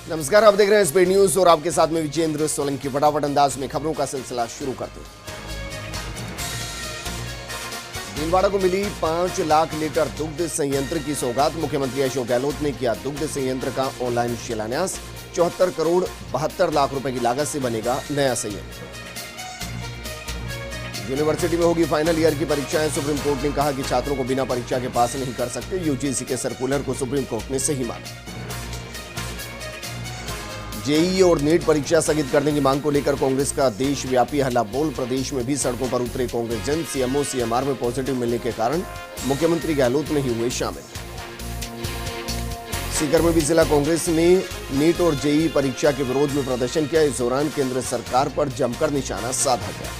नमस्कार, आप देख रहे हैं स्पीड न्यूज और आपके साथ में विजेंद्र सोलंकी। फटाफट अंदाज में खबरों का सिलसिला शुरू करते हैं। भीलवाड़ा को मिली 5 लाख लीटर दुग्ध संयंत्र की सौगात। मुख्यमंत्री अशोक गहलोत ने किया दुग्ध संयंत्र का ऑनलाइन शिलान्यास। 74 करोड़ 72 लाख रुपए की लागत से बनेगा नया संयंत्र। यूनिवर्सिटी में होगी फाइनल ईयर की परीक्षाएं। सुप्रीम कोर्ट ने कहा कि छात्रों को बिना परीक्षा के पास नहीं कर सकते। यूजीसी के सर्कुलर को सुप्रीम कोर्ट ने सही माना। जेईई और नीट परीक्षा स्थगित करने की मांग को लेकर कांग्रेस का देशव्यापी हल्ला बोल। प्रदेश में भी सड़कों पर उतरे कांग्रेस जन। सीएमओ सीएमआर में पॉजिटिव मिलने के कारण मुख्यमंत्री गहलोत नहीं हुए शामिल। सीकर में भी जिला कांग्रेस ने नीट और जेईई परीक्षा के विरोध में प्रदर्शन किया। इस दौरान केंद्र सरकार पर जमकर निशाना साधा गया।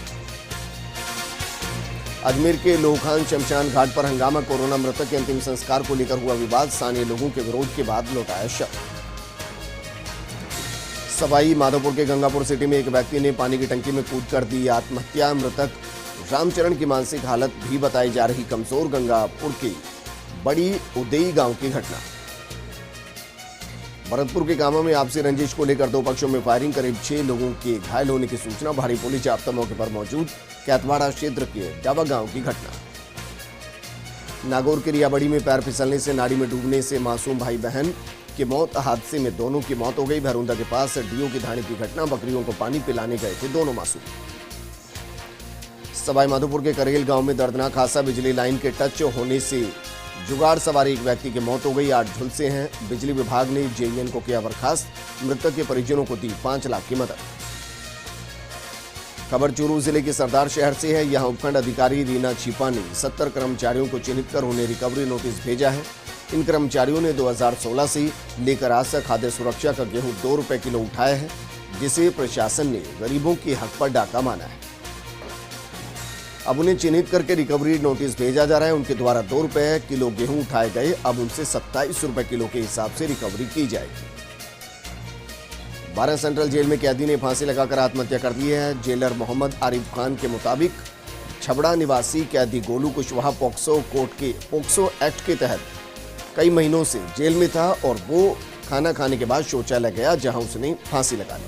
अजमेर के लोखान शमशान घाट पर हंगामा। कोरोना मृतक के अंतिम संस्कार को लेकर हुआ विवाद। स्थानीय लोगों के विरोध के बाद लौटाया शव। सवाई माधोपुर के गंगापुर सिटी में एक व्यक्ति ने पानी की टंकी में कूदकर दी आत्महत्या। मृतक रामचरण की मानसिक हालत भी बताई जा रही कमजोर। गंगापुर के बड़ी उदेई गांव की घटना। भरतपुर के गांवों में आपसी रंजिश को लेकर दो पक्षों में फायरिंग। करीब 6 लोगों के घायल होने की सूचना। भारी पुलिस जाब्ता मौके पर मौजूद। कैतवाड़ा क्षेत्र के डाबा गांव की घटना। नागौर के रियाबड़ी में पैर फिसलने से नाली में डूबने से मासूम भाई बहन की मौत। हादसे में दोनों की मौत हो गई। भैरुंदा के पास डीओ की धानी की घटना। बकरियों को पानी पिलाने गए थे दोनों मासूम। सवाई माधोपुर के करेल गांव में दर्दनाक हादसा। बिजली लाइन के टच होने से जुगाड़ सवार एक व्यक्ति की मौत हो गई। 8 झुलसे हैं। बिजली विभाग ने जेईएन को किया बर्खास्त। मृतक के परिजनों को दी 5 लाख की मदद। खबर चूरू जिले के सरदार शहर से है। यहां उपखंड अधिकारी रीना छिपा ने 70 कर्मचारियों को चिन्हित कर उन्हें रिकवरी नोटिस भेजा है। इन कर्मचारियों ने 2016 से लेकर आज तक खाद्य सुरक्षा का गेहूं 2 रुपए किलो उठाया है, जिसे प्रशासन ने गरीबों के हक पर डाका माना है। अब उन्हें चिन्हित करके रिकवरी नोटिस भेजा जा रहा है। उनके द्वारा 2 रुपए किलो गेहूं उठाए गए। अब उनसे 27 रुपए किलो के हिसाब से रिकवरी की जाएगी। 12 सेंट्रल जेल में कैदी ने फांसी लगाकर आत्महत्या कर दी है। जेलर मोहम्मद आरिफ खान के मुताबिक छबड़ा निवासी कैदी गोलू कुशवाहा पोक्सो एक्ट के तहत कई महीनों से जेल में था और वो खाना खाने के बाद शौचालय गया, जहां उसने फांसी लगा ली।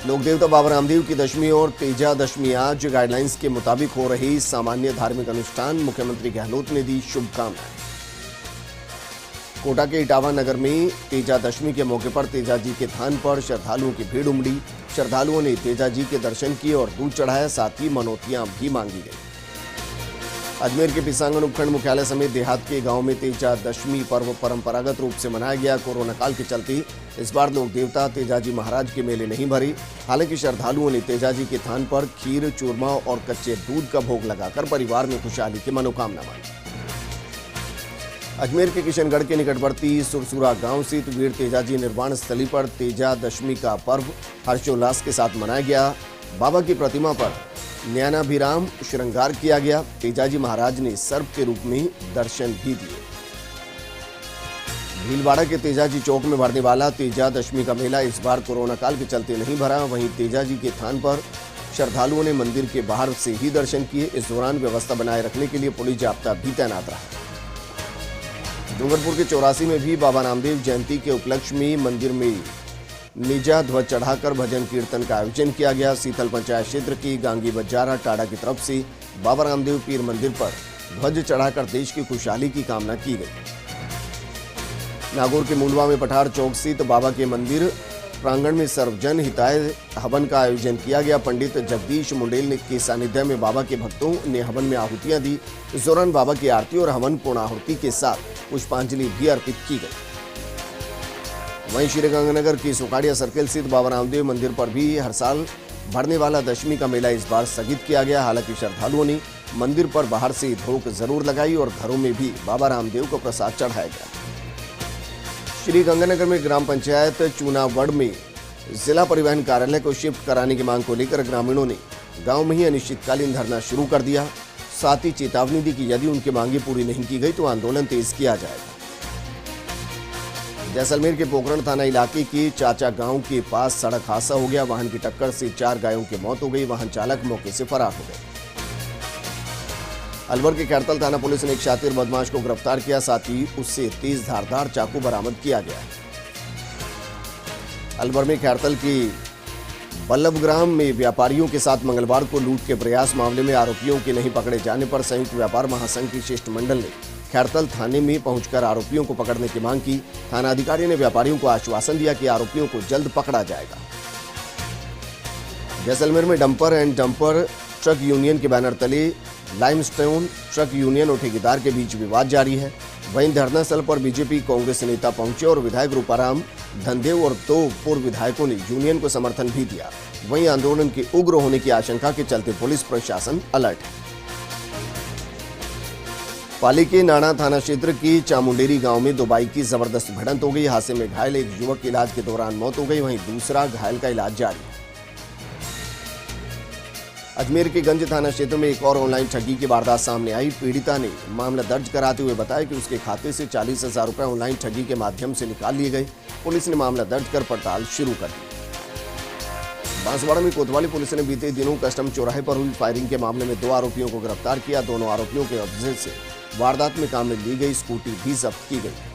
लोक देवता बाबा रामदेव की दशमी और तेजा दशमी आज गाइडलाइंस के मुताबिक हो रही सामान्य धार्मिक अनुष्ठान। मुख्यमंत्री गहलोत ने दी शुभकामनाएं। कोटा के इटावा नगर में तेजा दशमी के मौके पर तेजा जी के थान पर श्रद्धालुओं की भीड़ उमड़ी। श्रद्धालुओं ने तेजा जी के दर्शन किए और दूध चढ़ाया। साथ ही मनौतियां भी मांगी गई। अजमेर के पिसांगन उपखंड मुख्यालय समेत देहात के गांव में तेजा दशमी पर्व परंपरागत रूप से मनाया गया। कोरोना काल के चलते इस बार लोक देवता तेजाजी महाराज के मेले नहीं भरे। हालांकि श्रद्धालुओं ने तेजाजी के थान पर खीर, चूरमा और कच्चे दूध का भोग लगाकर परिवार में खुशहाली की मनोकामना मांगी। अजमेर के किशनगढ़ के निकटवर्ती सुरसुरा गांव स्थित वीर तेजाजी निर्वाण स्थली पर तेजा दशमी का पर्व हर्षोल्लास के साथ मनाया गया। बाबा की प्रतिमा पर नयनाभिराम श्रृंगार किया गया। तेजाजी महाराज ने सर्प के रूप में दर्शन भी दिए। भीलवाड़ा के तेजाजी चौक में भरने वाला तेजा दशमी का मेला इस बार कोरोना काल के चलते नहीं भरा। वहीं तेजाजी के थान पर श्रद्धालुओं ने मंदिर के बाहर से ही दर्शन किए। इस दौरान व्यवस्था बनाए रखने के लिए पुलिस जाब्ता भी तैनात रहा। डूंगरपुर के 84 में भी बाबा रामदेव जयंती के उपलक्ष्य में मंदिर में निजा ध्वज चढ़ाकर भजन कीर्तन का आयोजन किया गया। सीतल पंचायत क्षेत्र की गांगी बजारा टाड़ा की तरफ से बाबा रामदेव पीर मंदिर पर ध्वज चढ़ाकर देश की खुशहाली की कामना की गई। नागौर के मूलवा में पठार चौक स्थित बाबा के मंदिर प्रांगण में सर्वजन हिताय हवन का आयोजन किया गया। पंडित जगदीश मुंडेल के सानिध्य में बाबा के भक्तों ने हवन में आहुतियां दी। इस दौरान बाबा की आरती और हवन पूर्णाहुति के साथ पुष्पांजलि भी अर्पित की गई। वहीं श्रीगंगानगर की सुकाड़िया सर्किल स्थित बाबा रामदेव मंदिर पर भी हर साल भरने वाला दशमी का मेला इस बार स्थगित किया गया। हालांकि श्रद्धालुओं ने मंदिर पर बाहर से धोक जरूर लगाई और घरों में भी बाबा रामदेव को प्रसाद चढ़ाया गया। श्रीगंगानगर में ग्राम पंचायत चूनावड़ में जिला परिवहन कार्यालय को शिफ्ट कराने की मांग को लेकर ग्रामीणों ने गांव में ही अनिश्चितकालीन धरना शुरू कर दिया। साथ ही चेतावनी दी कि यदि उनकी मांगे पूरी नहीं की गई तो आंदोलन तेज किया जाएगा। जैसलमेर के पोखरण थाना इलाके के चाचा गांव के पास सड़क हादसा हो गया। वाहन की टक्कर से 4 गायों की मौत हो गई। वाहन चालक मौके से फरार हो गए। अलवर के कैरतल थाना पुलिस ने एक शातिर बदमाश को गिरफ्तार किया। साथ ही उससे तेज धारदार चाकू बरामद किया गया है। अलवर में खैरतल की बल्लभग्राम में व्यापारियों के साथ मंगलवार को लूट के प्रयास मामले में आरोपियों के नहीं पकड़े जाने पर संयुक्त व्यापार महासंघ की शिष्टमंडल ने खैरतल थाने में पहुंचकर आरोपियों को पकड़ने की मांग की। थाना अधिकारी ने व्यापारियों को आश्वासन दिया कि आरोपियों को जल्द पकड़ा जाएगा। जैसलमेर में dumper and dumper truck union के बैनर तले लाइमस्टोन ट्रक यूनियन और ठेकेदार के बीच विवाद जारी है। वहीं धरना स्थल पर बीजेपी कांग्रेस नेता पहुंचे और विधायक रूपाराम धनदेव और 2 पूर्व विधायकों ने यूनियन को समर्थन भी दिया। वहीं आंदोलन के उग्र होने की आशंका के चलते पुलिस प्रशासन अलर्ट है। पाली के नाना थाना क्षेत्र की चामुंडेरी गांव में 2 बाइक की जबरदस्त भिड़ंत हो गई। हादसे में घायल एक युवक की इलाज के दौरान मौत हो गई, वहीं दूसरा घायल का इलाज जारी है। अजमेर के गंज थाना क्षेत्र में एक और ऑनलाइन ठगी की वारदात सामने आई। पीड़िता ने मामला दर्ज कराते हुए बताया कि उसके खाते से 40,000 रुपए ऑनलाइन ठगी के माध्यम से निकाल लिए गए। पुलिस ने मामला दर्ज कर पड़ताल शुरू कर दी। बांसवाड़ा में कोतवाली पुलिस ने बीते दिनों कस्टम चौराहे पर हुई फायरिंग के मामले में 2 आरोपियों को गिरफ्तार किया। दोनों आरोपियों के कब्जे से वारदात में काम में ली गई स्कूटी भी जब्त की गई।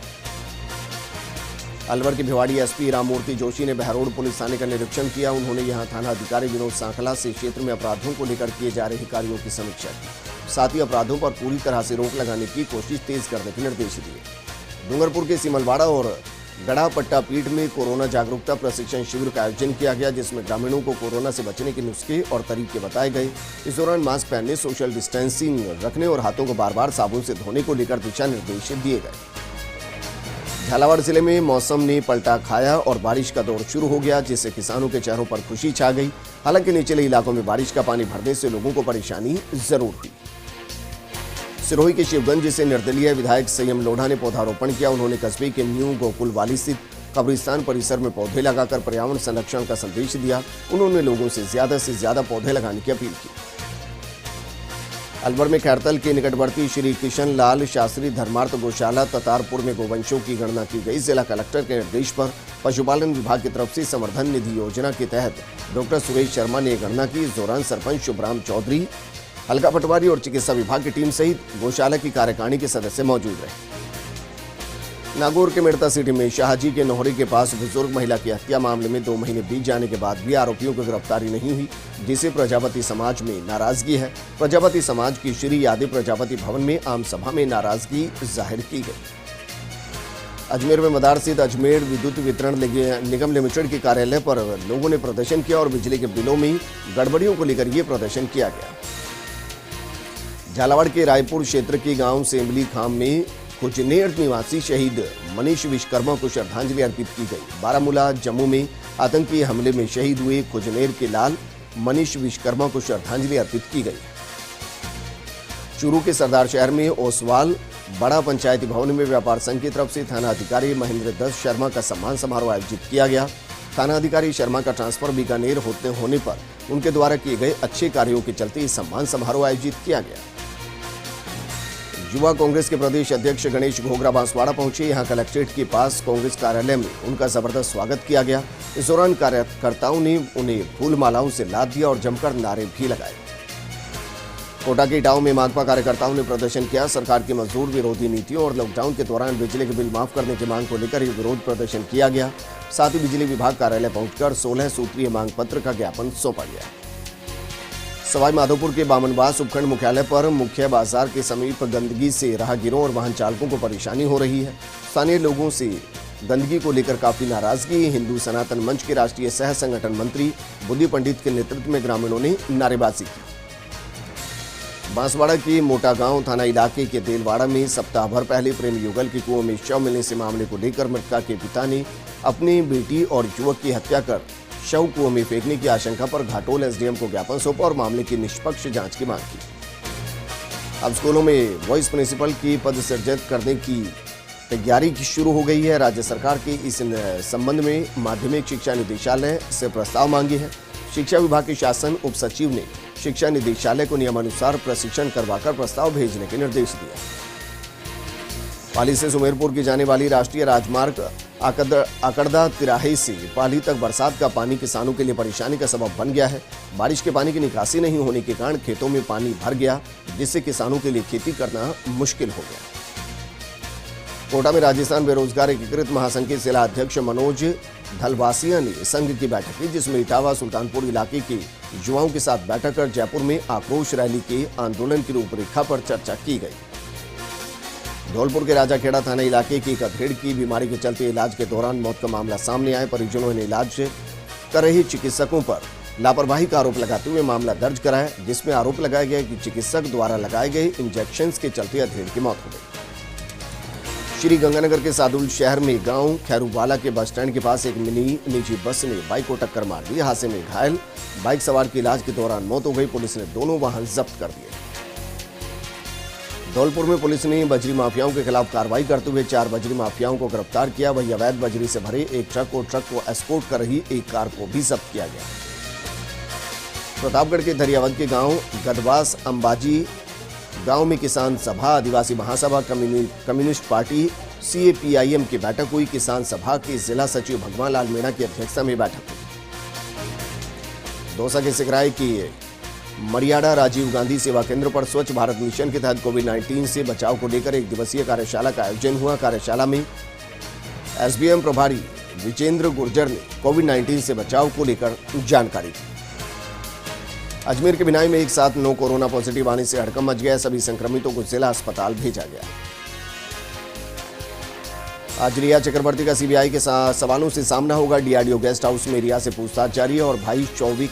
अलवर के भिवाड़ी एसपी राममूर्ति जोशी ने बहरोड पुलिस थाने का निरीक्षण किया। उन्होंने यहां थाना अधिकारी विनोद सांखला से क्षेत्र में अपराधों को लेकर किए जा रहे कार्यों की समीक्षा की। साथ ही अपराधों पर पूरी तरह से रोक लगाने की कोशिश तेज करने के निर्देश दिए। डूंगरपुर के सिमलवाड़ा और गढ़ा पट्टा पीठ में कोरोना जागरूकता प्रशिक्षण शिविर का आयोजन किया गया, जिसमें ग्रामीणों को कोरोना से बचने के नुस्खे और तरीके बताए गए। इस दौरान मास्क पहनने, सोशल डिस्टेंसिंग रखने और हाथों को बार बार साबुन से धोने को लेकर दिशा निर्देश दिए गए। झालावाड़ जिले में मौसम ने पलटा खाया और बारिश का दौर शुरू हो गया, जिससे किसानों के चेहरों पर खुशी छा गई। हालांकि निचले इलाकों में बारिश का पानी भरने से लोगों को परेशानी जरूर हुई। सिरोही के शिवगंज से निर्दलीय विधायक संयम लोढ़ा ने पौधारोपण किया। उन्होंने कस्बे के न्यू गोकुलवाली स्थित कब्रिस्तान परिसर में पौधे लगाकर पर्यावरण संरक्षण का संदेश दिया। उन्होंने लोगों से ज्यादा पौधे लगाने की अपील की। अलवर में खैरतल के निकटवर्ती श्री किशन लाल शास्त्री धर्मार्थ गौशाला ततारपुर में गोवंशों की गणना की गई। जिला कलेक्टर के निर्देश पर पशुपालन विभाग की तरफ से संवर्धन निधि योजना के तहत डॉक्टर सुरेश शर्मा ने गणना की। इस दौरान सरपंच शुभराम चौधरी, हल्का पटवारी और चिकित्सा विभाग की टीम सहित गौशाला की कार्यकारिणी के सदस्य मौजूद रहे। नागौर के मेड़ता सिटी में शाहजी के नोहरी के पास बुजुर्ग महिला की हत्या मामले में 2 महीने बीत जाने के बाद भी आरोपियों की गिरफ्तारी नहीं हुई, जिसे प्रजापति समाज में नाराजगी है। प्रजापति समाज की श्री यादव प्रजापति भवन में आम सभा में नाराजगी जाहिर की गई। अजमेर में मदार स्थित अजमेर विद्युत वितरण निगम लिमिटेड के कार्यालय पर लोगों ने प्रदर्शन किया और बिजली के बिलों में गड़बड़ियों को लेकर ये प्रदर्शन किया गया। झालावाड़ के रायपुर क्षेत्र के गांव सेम्बली खाम में खुजनेर निवासी शहीद मनीष विश्वकर्मा को श्रद्धांजलि अर्पित की गई। बारामूला जम्मू में आतंकी हमले में शहीद हुए खुजनेर के लाल मनीष विश्वकर्मा को श्रद्धांजलि अर्पित की गई। चूरू के सरदार शहर में ओसवाल बड़ा पंचायती भवन में व्यापार संघ की तरफ से थाना अधिकारी महेंद्र दत्त शर्मा का सम्मान समारोह आयोजित किया गया। थाना अधिकारी शर्मा का ट्रांसफर बीकानेर होने पर उनके द्वारा किए गए अच्छे कार्यों के चलते इस सम्मान समारोह आयोजित किया गया। युवा कांग्रेस के प्रदेश अध्यक्ष गणेश घोगरा बांसवाड़ा पहुंचे। यहां कलेक्ट्रेट के पास कांग्रेस कार्यालय में उनका जबरदस्त स्वागत किया गया। इस दौरान कार्यकर्ताओं ने उन्हें फूल मालाओं से लाद दिया और जमकर नारे भी लगाए। कोटा के इटावा में माकपा कार्यकर्ताओं ने प्रदर्शन किया। सरकार की मजदूर विरोधी नीतियों और लॉकडाउन के दौरान बिजली के बिल माफ करने की मांग को लेकर ये विरोध प्रदर्शन किया गया। साथ ही बिजली विभाग कार्यालय पहुंचकर 16 सूत्रीय मांग पत्र का ज्ञापन सौंपा गया। सवाई माधोपुर के बामनबास उपखंड मुख्यालय पर मुख्य बाजार के समीप गंदगी से राहगीरों और वाहन चालकों को परेशानी हो रही है। स्थानीय लोगों से गंदगी को लेकर काफी नाराजगी। हिंदू सनातन मंच के राष्ट्रीय सह संगठन मंत्री बुद्धि पंडित के नेतृत्व में ग्रामीणों ने नारेबाजी की। बांसवाड़ा के मोटा गांव थाना इलाके के देलवाड़ा में सप्ताह भर पहले प्रेम युगल के कुओं में शव मिलने से मामले को लेकर मृतका के पिता ने अपनी बेटी और युवक की हत्या कर शव कुओं में फेंकने की आशंका पर घाटोल एसडीएम को ज्ञापन सौंपा और मामले की निष्पक्ष जांच की मांग की। अब स्कूलों में वाइस प्रिंसिपल की पद सृजित करने की तैयारी शुरू हो गई है। राज्य सरकार के इस संबंध में माध्यमिक शिक्षा निदेशालय से प्रस्ताव मांगे है। शिक्षा विभाग के शासन उप सचिव ने शिक्षा निदेशालय को नियमानुसार प्रशिक्षण करवाकर प्रस्ताव भेजने के निर्देश दिए। पाली से सुमेरपुर की जाने वाली राष्ट्रीय राजमार्ग आकड़दा तिराहे से पाली तक बरसात का पानी किसानों के लिए परेशानी का सबब बन गया है। बारिश के पानी की निकासी नहीं होने के कारण खेतों में पानी भर गया, जिससे किसानों के लिए खेती करना मुश्किल हो गया। कोटा में राजस्थान बेरोजगार एकीकृत महासंघ के जिला अध्यक्ष मनोज धलवासिया ने संघ की बैठक की, जिसमें इटावा सुल्तानपुर इलाके के युवाओं के साथ बैठक कर जयपुर में आक्रोश रैली के आंदोलन की रूपरेखा पर चर्चा की गई। धौलपुर के राजाखेड़ा थाना इलाके की एक अधेड़ की बीमारी के चलते इलाज के दौरान मौत का मामला सामने आया। परिजनों ने इलाज कर रहे चिकित्सकों पर लापरवाही का आरोप लगाते हुए मामला दर्ज कराया, जिसमें आरोप लगाया गया कि चिकित्सक द्वारा लगाए गए इंजेक्शंस के चलते अधेड़ की मौत हो गई। श्री गंगानगर के सादुल शहर में गांव खैरूवाला के बस स्टैंड के पास एक मिनी निजी बस ने बाइक को टक्कर मार दी। हादसे में घायल बाइक सवार की इलाज के दौरान मौत हो गई। पुलिस ने दोनों वाहन जब्त कर दिए। धौलपुर में पुलिस ने बजरी माफियाओं के खिलाफ कार्रवाई करते हुए 4 बजरी माफियाओं को गिरफ्तार किया। वहीं अवैध बजरी से भरे एक ट्रक और ट्रक को एस्कॉर्ट कर रही एक कार को भी जब्त किया गया। प्रतापगढ़ के दरियावद के गांव गदवास अंबाजी गांव में किसान सभा, आदिवासी महासभा, कम्युनिस्ट पार्टी CAPIM की बैठक हुई। किसान सभा के जिला सचिव भगवान लाल मीणा की अध्यक्षता में बैठक हुई। दौसा के सिकराय की मरियाड़ा राजीव गांधी सेवा केंद्र पर स्वच्छ भारत मिशन के तहत कोविड-19 से बचाव को लेकर एक दिवसीय कार्यशाला का आयोजन हुआ। कार्यशाला में SBM प्रभारी विजेंद्र गुर्जर ने कोविड-19 से बचाव को लेकर जानकारी दी। अजमेर के बिनाई में एक साथ 9 कोरोना पॉजिटिव आने से हड़कंप मच गया। सभी संक्रमितों को जिला अस्पताल भेजा गया। आज रिया चक्रवर्ती का CBI के सवालों से सामना होगा। DRDO गेस्ट हाउस में रिया से पूछताछ जारी है और भाई चौविक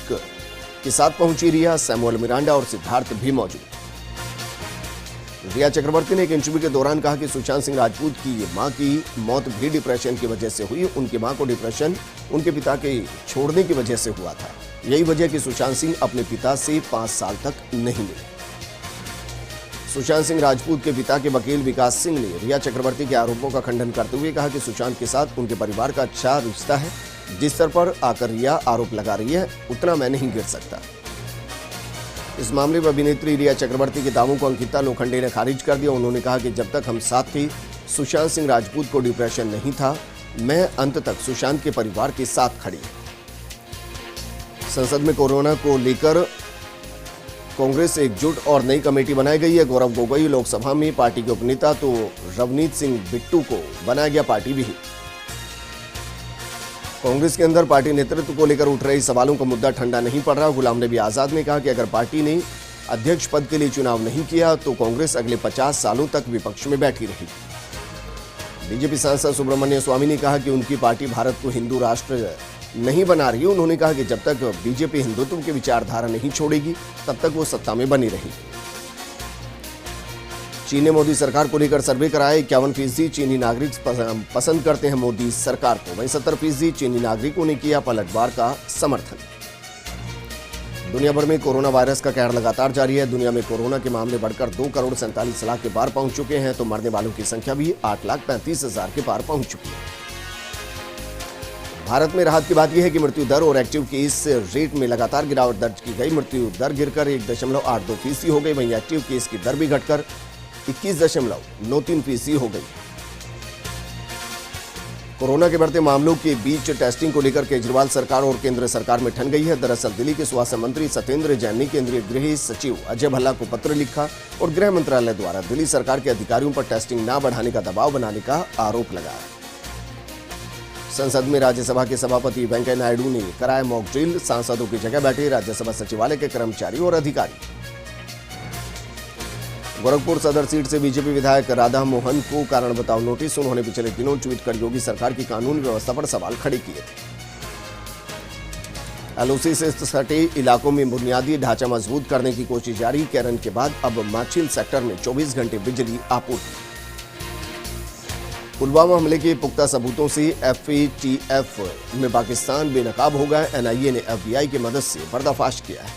के साथ पहुंची रिया, सैमुअल मिरांडा और सिद्धार्थ भी मौजूद। रिया चक्रवर्ती ने एक इंटरव्यू के दौरान कहा कि सुशांत सिंह राजपूत की मां की मौत भी डिप्रेशन की वजह से हुई। उनकी मां को डिप्रेशन उनके पिता के छोड़ने की वजह से हुआ था। यही वजह कि सुशांत सिंह अपने पिता से 5 साल तक नहीं मिले। सुशांत सिंह राजपूत के पिता के वकील विकास सिंह ने रिया चक्रवर्ती के आरोपों का खंडन करते हुए कहा कि सुशांत के साथ उनके परिवार का अच्छा रिश्ता है। जिस स्तर पर आकर रिया आरोप लगा रही है, उतना मैं नहीं गिर सकता। इस मामले में अभिनेत्री रिया चक्रवर्ती के दावों को अंकिता लोखंडे ने खारिज कर दिया। उन्होंने कहा कि जब तक हम साथ थे, सुशांत सिंह राजपूत को डिप्रेशन नहीं था। मैं अंत तक सुशांत के परिवार के साथ खड़ी। संसद में कोरोना को लेकर कांग्रेस से एकजुट और नई कमेटी बनाई गई है। गौरव गोगोई लोकसभा में पार्टी के उपनेता तो रवनीत सिंह बिट्टू को बनाया गया पार्टी विहित। कांग्रेस के अंदर पार्टी नेतृत्व को लेकर उठ रहे सवालों का मुद्दा ठंडा नहीं पड़ रहा। गुलाम नबी आजाद ने कहा कि अगर पार्टी ने अध्यक्ष पद के लिए चुनाव नहीं किया तो कांग्रेस अगले 50 सालों तक विपक्ष में बैठी रही। बीजेपी सांसद सुब्रमण्य स्वामी ने कहा कि उनकी पार्टी भारत को हिंदू राष्ट्र नहीं बना रही। उन्होंने कहा कि जब तक बीजेपी हिंदुत्व की विचारधारा नहीं छोड़ेगी, तब तक वो सत्ता में बनी रहेगी। चीन ने मोदी सरकार को लेकर सर्वे कराया। 51% चीनी नागरिक पसंद करते हैं मोदी सरकार को। वहीं 70% चीनी नागरिकों ने किया पलटवार का समर्थन। दुनिया भर में कोरोना वायरस का कहर लगातार जारी है। दुनिया में कोरोना के मामले बढ़कर 2,47,00,000 के पार पहुंच चुके हैं, तो मरने वालों की संख्या भी 8,35,000 के पार पहुंच चुकी है। भारत में राहत की बात यह है कि मृत्यु दर और एक्टिव केस रेट में लगातार गिरावट दर्ज की गई। मृत्यु दर गिरकर 1.82% हो गई। वहीं एक्टिव केस की दर भी घटकर 21.93% हो गई। कोरोना के बढ़ते मामलों के बीच टेस्टिंग को लेकर केजरीवाल सरकार और केंद्र सरकार में ठन गई है। दरअसल दिल्ली के स्वास्थ्य मंत्री सत्येंद्र जैन ने केंद्रीय गृह सचिव अजय भल्ला को पत्र लिखा और गृह मंत्रालय द्वारा दिल्ली सरकार के अधिकारियों पर टेस्टिंग न बढ़ाने का दबाव बनाने का आरोप लगाया। संसद में राज्यसभा के सभापति वेंकैया नायडू ने कराया मॉक ड्रिल। सांसदों की जगह बैठे राज्यसभा सचिवालय के कर्मचारी और अधिकारी। गोरखपुर सदर सीट से बीजेपी विधायक राधा मोहन को कारण बताओ नोटिस। उन्होंने पिछले दिनों ट्वीट कर योगी सरकार की कानून व्यवस्था पर सवाल खड़े किए थे। LOC से सटे इलाकों में बुनियादी ढांचा मजबूत करने की कोशिश जारी। कैरन के बाद अब माछिल सेक्टर में 24 घंटे बिजली आपूर्ति। पुलवामा हमले के पुख्ता सबूतों से FATF में पाकिस्तान बेनकाब हो गया। NIA ने FBI की मदद से पर्दाफाश किया है।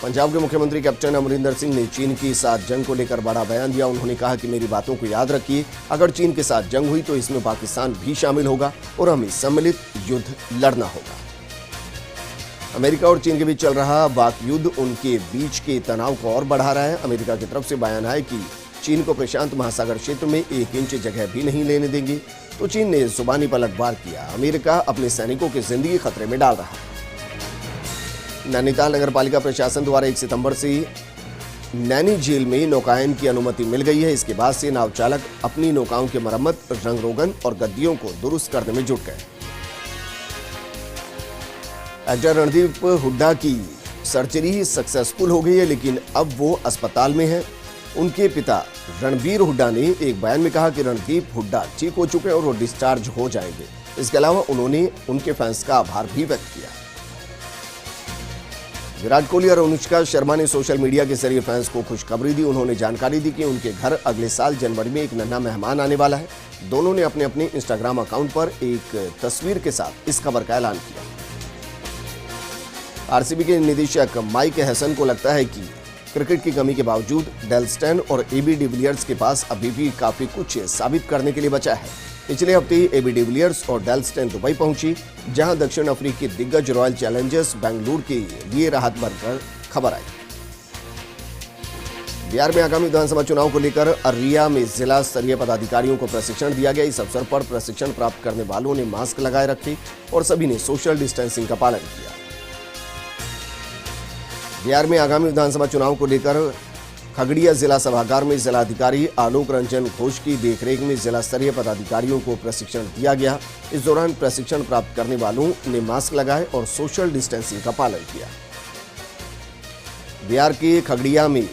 पंजाब के मुख्यमंत्री कैप्टन अमरिंदर सिंह ने चीन के साथ जंग को लेकर बड़ा बयान दिया। उन्होंने कहा कि मेरी बातों को याद रखिए, अगर चीन के साथ जंग हुई तो इसमें पाकिस्तान भी शामिल होगा और हमें सम्मिलित युद्ध लड़ना होगा। अमेरिका और चीन के बीच चल रहा वाक युद्ध उनके बीच के तनाव को और बढ़ा रहा है। अमेरिका की तरफ से बयान आया कि चीन को प्रशांत महासागर क्षेत्र में 1 इंच जगह भी नहीं लेने देंगे, तो चीन ने जुबानी पलटवार किया। अमेरिका अपने सैनिकों की जिंदगी खतरे में डाल रहा है। नैनीताल नगर पालिका प्रशासन द्वारा 1 सितंबर से नैनी झील में नौकायन की अनुमति मिल गई है। इसके बाद से नाव चालक अपनी नौकाओं की मरम्मत, रंग रोगन और गद्दियों को दुरुस्त करने में जुट गए। एक्टर रणदीप हुड्डा की सर्जरी सक्सेसफुल हो गई है, लेकिन अब वो अस्पताल में है। उनके पिता रणबीर हुड्डा ने एक बयान में कहा कि रणदीप हुड्डा ठीक हो चुके हैं और वो डिस्चार्ज हो जाएंगे। इसके अलावा उन्होंने उनके फैंस का आभार भी व्यक्त किया। विराट कोहली और अनुष्का शर्मा ने सोशल मीडिया के जरिए फैंस को खुशखबरी दी। उन्होंने जानकारी दी कि उनके घर अगले साल जनवरी में एक नन्हा मेहमान आने वाला है। दोनों ने अपने अपने इंस्टाग्राम अकाउंट पर एक तस्वीर के साथ इस खबर का ऐलान किया। आरसीबी के निदेशक माइक हैसन को लगता है कि क्रिकेट की कमी के बावजूद डेल स्टेन और एबी डिविलियर्स के पास अभी भी काफी कुछ साबित करने के लिए बचा है। पिछले हफ्ते एबी डिविलियर्स और डेल स्टेन दुबई पहुंची, जहां दक्षिण अफ्रीकी दिग्गज रॉयल चैलेंजर्स बेंगलुरु के लिए राहत बनकर खबर आई। बिहार में आगामी विधानसभा चुनाव को लेकर अररिया में जिला स्तरीय पदाधिकारियों को प्रशिक्षण दिया गया। इस अवसर पर प्रशिक्षण प्राप्त करने वालों ने मास्क लगाए रखे और सभी ने सोशल डिस्टेंसिंग का पालन किया। बिहार में आगामी विधानसभा चुनाव को लेकर खगड़िया जिला सभागार में जिलाधिकारी आलोक रंजन घोष की देखरेख में जिला स्तरीय पदाधिकारियों को प्रशिक्षण दिया गया। इस दौरान प्रशिक्षण प्राप्त करने वालों ने मास्क लगाए और सोशल डिस्टेंसिंग का पालन किया। बिहार के खगड़िया में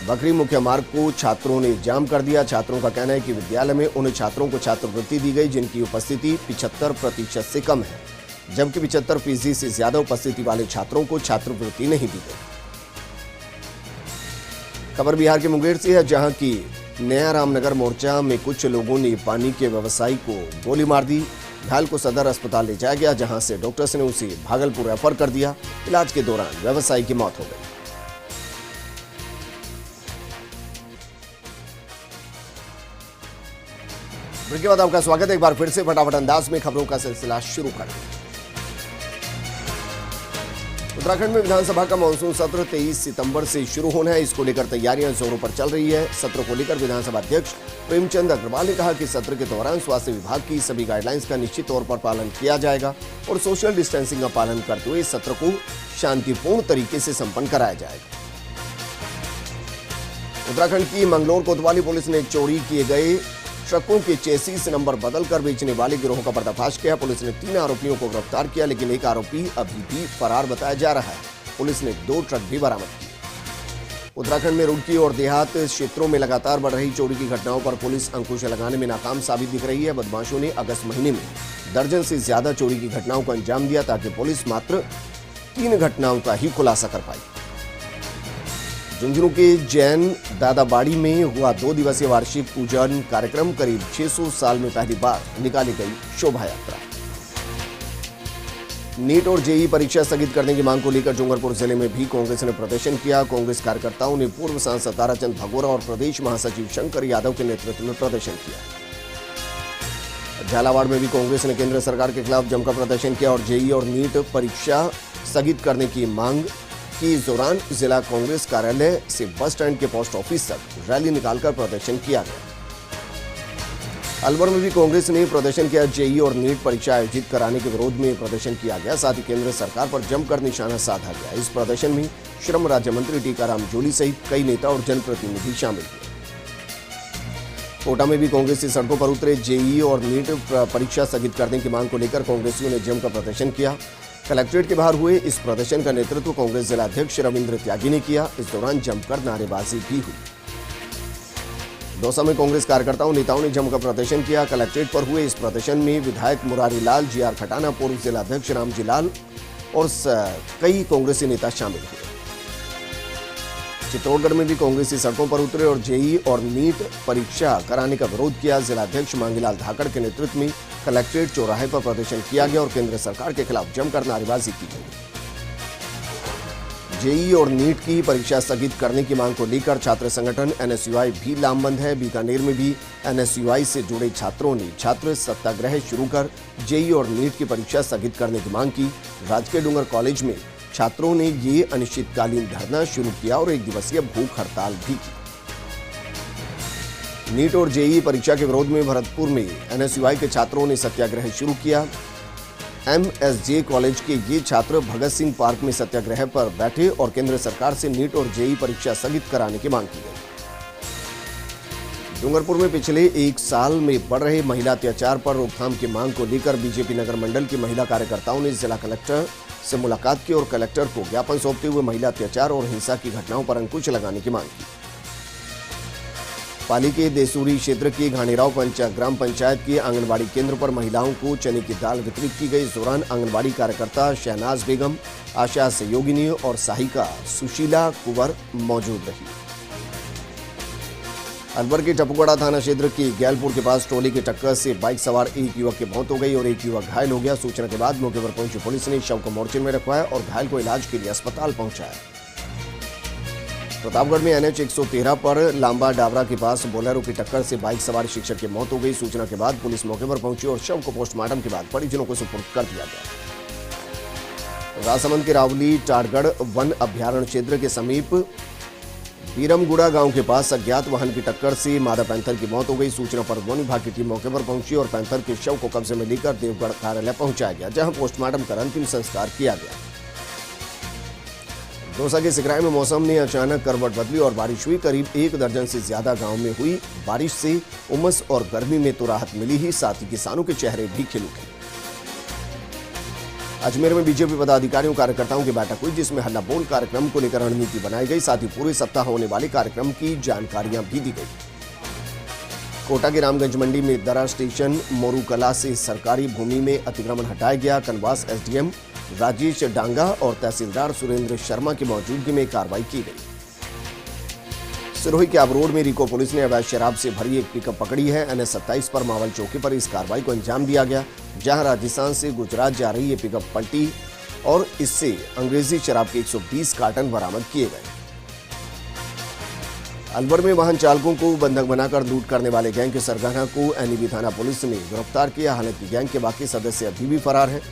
बकरी मुख्य मार्ग को छात्रों ने जाम कर दिया। छात्रों का कहना है कि विद्यालय में उन छात्रों को छात्रवृत्ति दी गई जिनकी उपस्थिति 75% से कम है, जबकि 75% से ज्यादा उपस्थिति वाले छात्रों को छात्रवृत्ति नहीं दी गई। खबर बिहार के मुंगेर से है, जहां की नया रामनगर मोर्चा में कुछ लोगों ने पानी के व्यवसायी को गोली मार दी। घायल को सदर अस्पताल ले जाया गया, जहां से डॉक्टर्स ने उसे भागलपुर रेफर कर दिया। इलाज के दौरान व्यवसायी की मौत हो गई। ब्रेक के बाद आपका स्वागत है। एक बार फिर से फटाफट अंदाज में खबरों का सिलसिला शुरू कर दें। उत्तराखंड में विधानसभा का मानसून सत्र 23 सितंबर से शुरू होना है। इसको लेकर तैयारियां जोरों पर चल रही है। सत्र को लेकर विधानसभा अध्यक्ष प्रेमचंद अग्रवाल ने कहा कि सत्र के दौरान स्वास्थ्य विभाग की सभी गाइडलाइंस का निश्चित तौर पर पालन किया जाएगा और सोशल डिस्टेंसिंग का पालन करते हुए सत्र को शांतिपूर्ण तरीके से संपन्न कराया जाएगा। उत्तराखंड की मंगलौर कोतवाली पुलिस ने चोरी किए गए ट्रकों के चेसिस नंबर बदलकर बेचने वाले गिरोह का पर्दाफाश किया। पुलिस ने 3 आरोपियों को गिरफ्तार किया, लेकिन एक आरोपी अभी भी फरार बताया जा रहा है। पुलिस ने 2 ट्रक भी बरामद किए। उत्तराखंड में रुड़की और देहात क्षेत्रों में लगातार बढ़ रही चोरी की घटनाओं पर पुलिस अंकुश लगाने में नाकाम साबित दिख रही है। बदमाशों ने अगस्त महीने में दर्जन से ज्यादा चोरी की घटनाओं को अंजाम दिया, ताकि पुलिस मात्र 3 घटनाओं का ही खुलासा कर पाई। झुंझुनू के जैन दादाबाड़ी में हुआ 2 दिवसीय वार्षिक पूजन कार्यक्रम। करीब 600 साल में पहली बार निकाली गई शोभा यात्रा। नीट और जेईई परीक्षा स्थगित करने की मांग को लेकर डूंगरपुर जिले में भी कांग्रेस ने प्रदर्शन किया। कांग्रेस कार्यकर्ताओं ने पूर्व सांसद ताराचंद भगोरा और प्रदेश महासचिव शंकर यादव के नेतृत्व में प्रदर्शन किया। झालावाड़ में भी कांग्रेस ने केंद्र सरकार के खिलाफ जमकर प्रदर्शन किया और जेईई और नीट परीक्षा स्थगित करने की मांग की। इस दौरान जिला कांग्रेस कार्यालय से बस स्टैंड के पोस्ट ऑफिस तक रैली निकालकर प्रदर्शन किया गया। अलवर में भी कांग्रेस ने प्रदर्शन किया। जेईई और नीट परीक्षा आयोजित कराने के विरोध में प्रदर्शन किया गया। साथ ही केंद्र सरकार पर जमकर निशाना साधा गया। इस प्रदर्शन में श्रम राज्य मंत्री टीकाराम जूली सहित कई नेता और जनप्रतिनिधि शामिल हुए। कोटा में भी कांग्रेसी सड़कों पर उतरे। जेईई और नीट परीक्षा स्थगित करने की मांग को लेकर कांग्रेसियों ने जमकर प्रदर्शन किया। कलेक्ट्रेट के बाहर हुए इस प्रदर्शन का नेतृत्व कांग्रेस जिला अध्यक्ष रविंद्र त्यागी ने किया। इस दौरान जमकर नारेबाजी भी हुई। दौसा में कांग्रेस कार्यकर्ताओं नेताओं ने जमकर प्रदर्शन किया। कलेक्ट्रेट पर हुए इस प्रदर्शन में विधायक मुरारी लाल, जीआर खटाना, पूर्व जिला अध्यक्ष रामजी लाल और कई कांग्रेसी नेता शामिल हुए। चित्तौड़गढ़ में भी कांग्रेसी सड़कों पर उतरे और जेईई और नीट परीक्षा कराने का विरोध किया। जिलाध्यक्ष मांगीलाल धाकड़ के नेतृत्व में कलेक्ट्रेट चौराहे पर प्रदर्शन किया गया और केंद्र सरकार के खिलाफ जमकर नारेबाजी की गई। जेईई और नीट की परीक्षा स्थगित करने की मांग को लेकर छात्र संगठन एनएसयूआई भी लामबंद है। बीकानेर में भी एनएसयूआई से जुड़े छात्रों ने छात्र सत्याग्रह शुरू कर जेईई और नीट की परीक्षा स्थगित करने की मांग की। राजकीय डूंगर कॉलेज में छात्रों ने ये अनिश्चितकालीन धरना शुरू किया और 1 दिवसीय भूख हड़ताल भी की। नीट और जेईई परीक्षा के विरोध में भरतपुर में एनएसयूआई के छात्रों ने सत्याग्रह शुरू किया। MSJ कॉलेज के ये छात्र भगत सिंह पार्क में सत्याग्रह पर बैठे और केंद्र सरकार से नीट और जेईई परीक्षा स्थगित कराने की मांग की गई। डूंगरपुर में पिछले एक साल में बढ़ रहे महिला अत्याचार पर रोकथाम की मांग को लेकर बीजेपी नगर मंडल की महिला कार्यकर्ताओं ने जिला कलेक्टर से मुलाकात की और कलेक्टर को ज्ञापन सौंपते हुए महिला अत्याचार और हिंसा की घटनाओं पर अंकुश लगाने की मांग की। पाली के देसूरी क्षेत्र की घाणीराव ग्राम पंचायत के आंगनबाड़ी केंद्र पर महिलाओं को चने की दाल वितरित की गई। इस दौरान आंगनबाड़ी कार्यकर्ता शहनाज बेगम, आशा सहयोगिनी और सहायिका सुशीला कुंवर मौजूद रही। अलवर के टपुगड़ा थाना क्षेत्र की गैलपुर के पास ट्रॉली की टक्कर से बाइक सवार एक युवक की मौत हो गई और एक युवक घायल हो गया। सूचना के बाद मौके पर पहुंची पुलिस ने शव को मोर्चे में रखवाया और घायल को इलाज के लिए अस्पताल पहुंचाया। प्रतापगढ़ में NH 113 पर लांबा डाबरा के पास बोलेरो की टक्कर से बाइक सवार शिक्षक की मौत हो गई। सूचना के बाद पुलिस मौके पर पहुंची और शव को पोस्टमार्टम के बाद परिजनों को सुपुर्द कर दिया गया। राजसमंद के रावली टारगढ़ वन अभ्यारण्य क्षेत्र के समीप बीरमगुड़ा गांव के पास अज्ञात वाहन की टक्कर से मादा पैंथर की मौत हो गई। सूचना पर वन विभाग की टीम मौके पर पहुंची और पैंथर के शव को कब्जे में लेकर देवगढ़ कार्यालय पहुंचाया गया, जहां पोस्टमार्टम कर अंतिम संस्कार किया गया। दौसा के सिकराय में मौसम ने अचानक करवट बदली और बारिश हुई। करीब 1 दर्जन से ज्यादा गांव में हुई बारिश से उमस और गर्मी में तो राहत मिली ही, साथ ही किसानों के चेहरे भी खिल उठे। अजमेर में बीजेपी पदाधिकारियों कार्यकर्ताओं की बैठक हुई, जिसमें हल्ला बोल कार्यक्रम को लेकर रणनीति बनाई गई। साथ ही पूरे सप्ताह होने वाले कार्यक्रम की जानकारियां भी दी गई। कोटा के रामगंज मंडी में दरा स्टेशन मोरू कला से सरकारी भूमि में अतिक्रमण हटाया गया। कनवास SDM राजेश डांगा और तहसीलदार सुरेंद्र शर्मा की मौजूदगी में कार्रवाई की गई। सिरोही के आबरोड में रिको पुलिस ने अवैध शराब से भरी एक पिकअप पकड़ी है। NH 27 पर मावल चौकी पर इस कार्रवाई को अंजाम दिया गया, जहां राजस्थान से गुजरात जा रही ये पिकअप पलटी और इससे अंग्रेजी शराब के 120 कार्टन बरामद किए गए। अलवर में वाहन चालकों को बंधक बनाकर लूट करने वाले गैंग के सरगना को NEB थाना पुलिस ने गिरफ्तार किया। हालांकि गैंग के बाकी सदस्य अभी भी फरार हैं।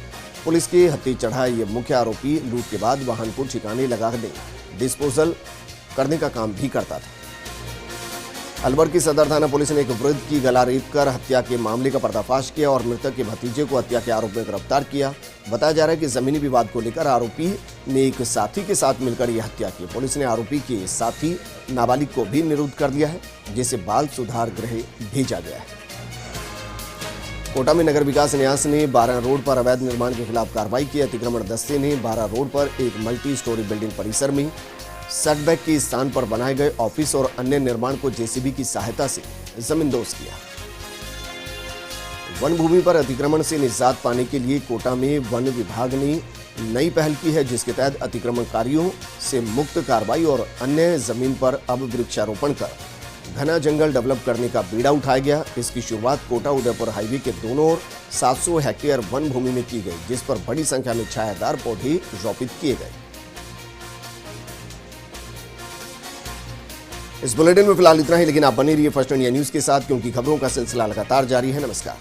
पुलिस के हत्थे चढ़ा ये मुख्य आरोपी लूट के बाद वाहन को ठिकाने लगाने डिस्पोजल करने का काम भी करता था। अलवर की सदर थाना पुलिस ने एक वृद्ध की गला रेत कर हत्या के मामले का पर्दाफाश किया और मृतक के भतीजे को हत्या के आरोप में गिरफ्तार किया। बताया जा रहा है कि जमीनी विवाद को लेकर आरोपी ने एक साथी के साथ मिलकर यह हत्या की। पुलिस ने आरोपी के साथी नाबालिग को भी निरुद्ध कर दिया है, जिसे बाल सुधार गृह भेजा गया है। कोटा में नगर विकास न्यास ने 12 रोड पर अवैध निर्माण के खिलाफ कार्रवाई की। अतिक्रमण दस्ते ने 12 रोड पर एक मल्टी स्टोरी बिल्डिंग परिसर में सेटबैक के स्थान पर बनाए गए ऑफिस और अन्य निर्माण को JCB की सहायता से जमींदोज किया। वन भूमि पर अतिक्रमण से निजात पाने के लिए कोटा में वन विभाग ने नई पहल की है, जिसके तहत अतिक्रमणकारियों से मुक्त कार्रवाई और अन्य जमीन पर अब वृक्षारोपण कर घना जंगल डेवलप करने का बीड़ा उठाया गया। इसकी शुरुआत कोटा उदयपुर हाईवे के दोनों ओर 700 हेक्टेयर वन भूमि में की गई, जिस पर बड़ी संख्या में छायादार पौधे रोपित किए गए। इस बुलेटिन में फिलहाल इतना ही, लेकिन आप बने रहिए फर्स्ट इंडिया न्यूज के साथ, क्योंकि खबरों का सिलसिला लगातार जारी है। नमस्कार।